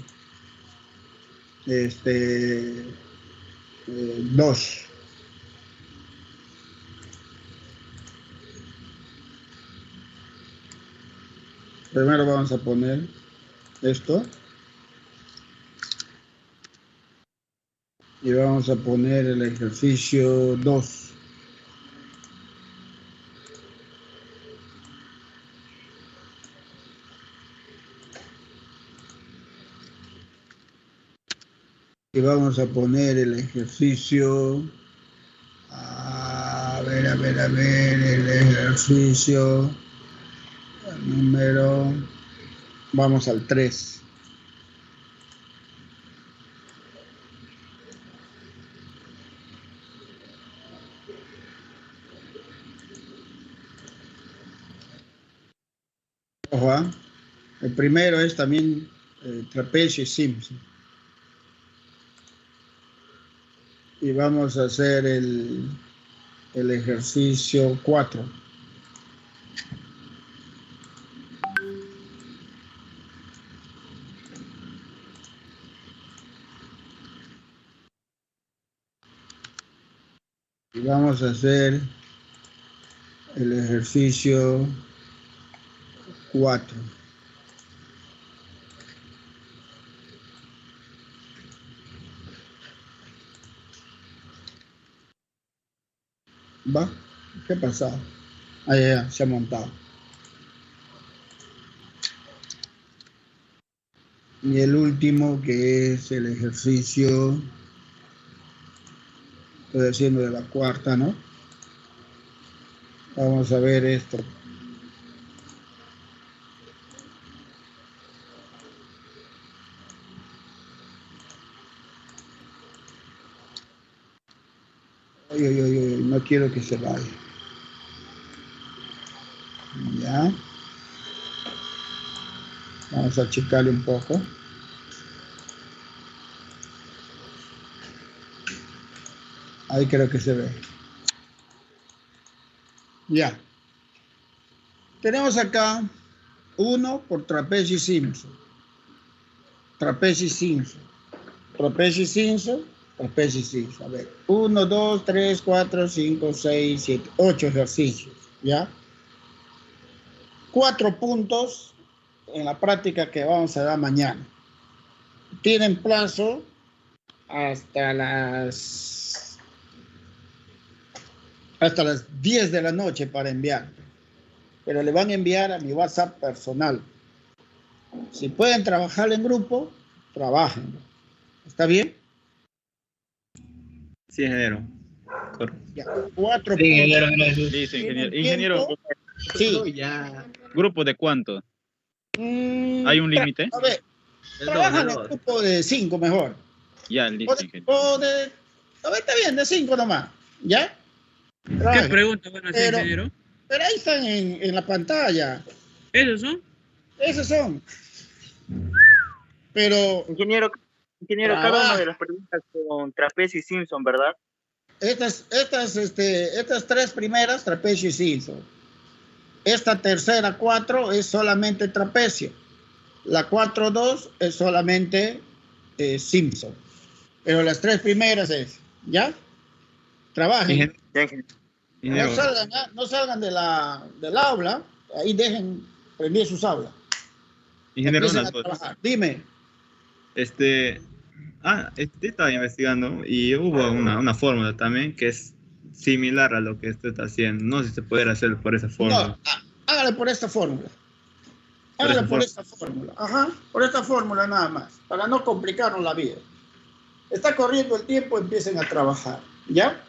2. Primero vamos a poner esto. Y vamos a poner el ejercicio 2. Y vamos a poner el ejercicio, el ejercicio, el número, vamos al 3. Ojo, el primero es también trapecio y Simpson. Y vamos a hacer el ejercicio 4. Y vamos a hacer el ejercicio 4. ¿Va? ¿Qué pasa? Ya, se ha montado. Y el último, que es el ejercicio, estoy haciendo de la 4ª, ¿no? Vamos a ver esto. Ay, ay, ay, ay, no quiero que se vaya. Ya. Vamos a checarle un poco. Ahí creo que se ve. Ya. Tenemos acá 1 por trapecio Simpson. Trapecio Simpson. Trapecio Simpson. Trapecio Simpson. A ver. 1, 2, 3, 4, 5, 6, 7, 8 ejercicios. ¿Ya? 4 puntos en la práctica que vamos a dar mañana. Tienen plazo hasta las 10 de la noche para enviar. Pero le van a enviar a mi WhatsApp personal. Si pueden trabajar en grupo, trabajen. ¿Está bien? Sí, ingeniero. Ya, 4 Sí, ingeniero, puntos. gracias. Listo, ingeniero. Ingeniero, Sí. ¿grupo de cuánto? ¿Hay un límite? A ver, trabajan en grupo de 5 mejor. Ya, listo, ingeniero. A ver, está bien, de 5 nomás. ¿Ya? ¿Qué pregunta van a hacer, ingeniero? Pero ahí están en la pantalla. ¿Esos son? Esos son. Pero... Ingeniero, cada una de las preguntas con trapecio y Simpson, ¿verdad? Estas 3 primeras, trapecio y Simpson. Esta tercera 4 es solamente trapecio. La 4-2 es solamente Simpson. Pero las 3 primeras es, ¿ya? Trabajen. No salgan del aula, ahí dejen prender sus aulas. Ingeniero, Empiecen una a cosa. trabajar. Dime. Estaba investigando y hubo una fórmula también que es similar a lo que usted está haciendo. No sé si se puede hacer por esa fórmula. No, hágale por esta fórmula. Hágale por esta fórmula. Ajá, por esta fórmula nada más, para no complicarnos la vida. Está corriendo el tiempo, empiecen a trabajar, ¿ya?